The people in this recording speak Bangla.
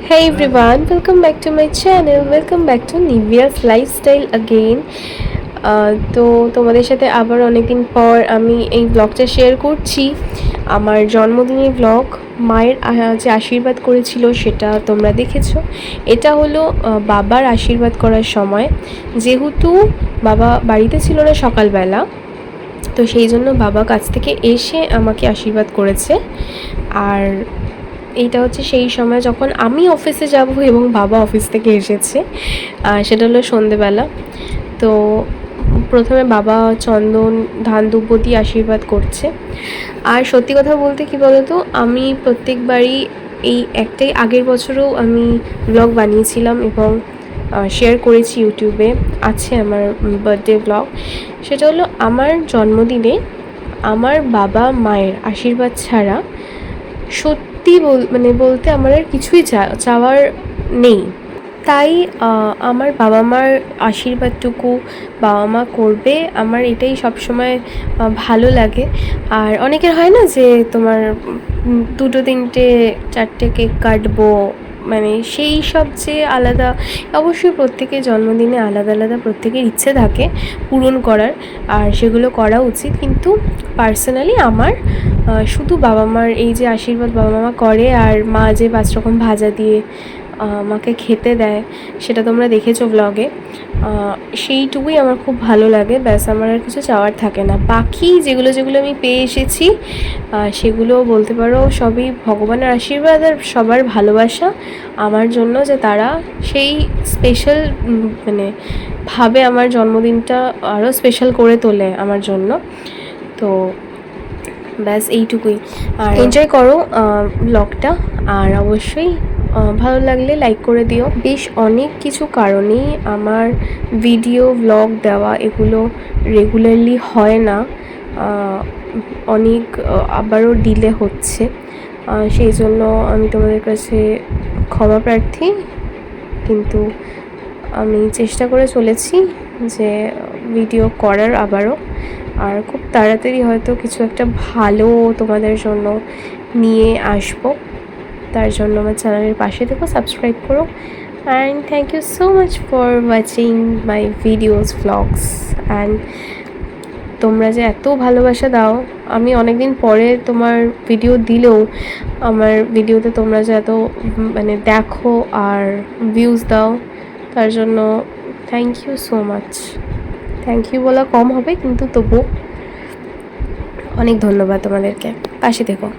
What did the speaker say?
Hey everyone, welcome back to my channel. Welcome back to Nivia's lifestyle again. তো তোমাদের সাথে আবার অনেকদিন পর আমি এই ব্লগটা শেয়ার করছি। আমার জন্মদিনের ব্লগ। মায়ের যে আশীর্বাদ করেছিল সেটা তোমরা দেখেছো। এটা হলো বাবার আশীর্বাদ করার সময়, যেহেতু বাবা বাড়িতে ছিল না সকালবেলা, তো সেই জন্য বাবা কাছ থেকে এসে আমাকে আশীর্বাদ করেছে। আর এইটা হচ্ছে সেই সময় যখন আমি অফিসে যাব এবং বাবা অফিস থেকে এসেছে, সেটা হলো সন্ধেবেলা। তো প্রথমে বাবা চন্দন ধান দুব্ব দিয়ে আশীর্বাদ করছে। আর সত্যি কথা বলতে কি বলতো, আমি প্রত্যেকবারই এই একটাই, আগের বছরও আমি ব্লগ বানিয়েছিলাম এবং শেয়ার করেছি ইউটিউবে, আছে আমার বার্থডে ব্লগ। সেটা হলো আমার জন্মদিনে আমার বাবা মায়ের আশীর্বাদ ছাড়া সত্যি বলতে আমার আর কিছুই চাওয়ার নেই। তাই আমার বাবা মার আশীর্বাদটুকু বাবা মা করবে, আমার এটাই সবসময় ভালো লাগে। আর অনেকের হয় না যে তোমার দুটো তিনটে চারটে কেক কাটবো, মানে সেই সব যে আলাদা, অবশ্যই প্রত্যেকের জন্মদিনে আলাদা আলাদা প্রত্যেকের ইচ্ছে থাকে পূরণ করার, আর সেগুলো করা উচিত। কিন্তু পার্সোনালি আমার শুধু বাবা মার এই যে আশীর্বাদ বাবা মা করে, আর মা যে 5 রকম ভাজা দিয়ে আমাকে খেতে দেয়, সেটা তোমরা দেখেছো ব্লগে, সেইটুকুই আমার খুব ভালো লাগে। ব্যাস, আমার আর কিছু চাওয়ার থাকে না। বাকি যেগুলো যেগুলো আমি পেয়ে এসেছি সেগুলো বলতে পারো সবই ভগবানের আশীর্বাদ আর সবার ভালোবাসা আমার জন্য, যে তারা সেই স্পেশাল ভাবে আমার জন্মদিনটা আরও স্পেশাল করে তোলে আমার জন্য। তো ব্যাস এইটুকুই। আর এনজয় করো ব্লগটা, আর অবশ্যই ভালো লাগলে লাইক করে দিও। বেশ অনেক কিছু কারণেই আমার ভিডিও ব্লগ দেওয়া এগুলো রেগুলারলি হয় না, অনেক আবারও ডিলে হচ্ছে। সেই জন্য আমি তোমাদের কাছে ক্ষমা প্রার্থী, কিন্তু আমি চেষ্টা করে চলেছি যে ভিডিও করার আবারও, আর খুব তাড়াতাড়ি হয়তো কিছু একটা ভালো তোমাদের জন্য নিয়ে আসবো। তার জন্য আমার চ্যানেলের পাশে থেকো, সাবস্ক্রাইব করো। And thank you so much for watching my videos blogs. And তোমরা যে এত ভালোবাসা দাও, আমি অনেক দিন পরে তোমার ভিডিও দিলেও আমার ভিডিওতে তোমরা যে এত দেখো আর ভিউজ দাও, তার জন্য thank you so much. Thank you বলা কম হবে, কিন্তু তবু অনেক ধন্যবাদ তোমাদেরকে। পাশে থেকো।